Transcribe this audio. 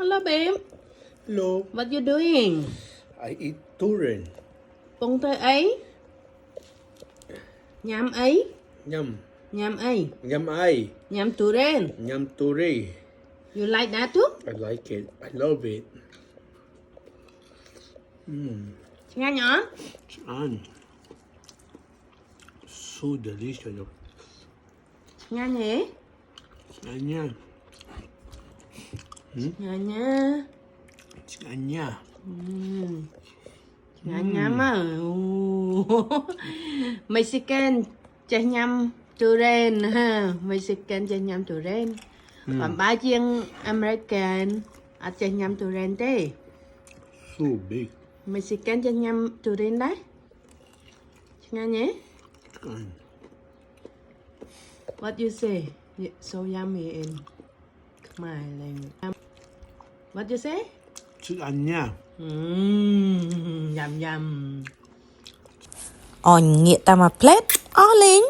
Hello, babe. Hello, What you doing? I eat durian. Pung tới ấy? Nhắm ấy? Yum, Nhắm ấy? yum ai, Nhắm turen. yum turi. You like that too? I like it. I love it. Nghe nhỏ? And so delicious. Nghe nhỉ? Anya, Nghe nha. anya. Nghe nha mà. Mexican chơi nhắm turen ha. Mexican chơi nhắm turen. Còn ba chiên American chơi nhắm turen thế. So big. Mexican chơi nhắm turen đấy. Nghe nhỉ? And What you say? So yummy in Khmer language. What you say? anya. Yum yum. On nghĩa ta mà plate, all in.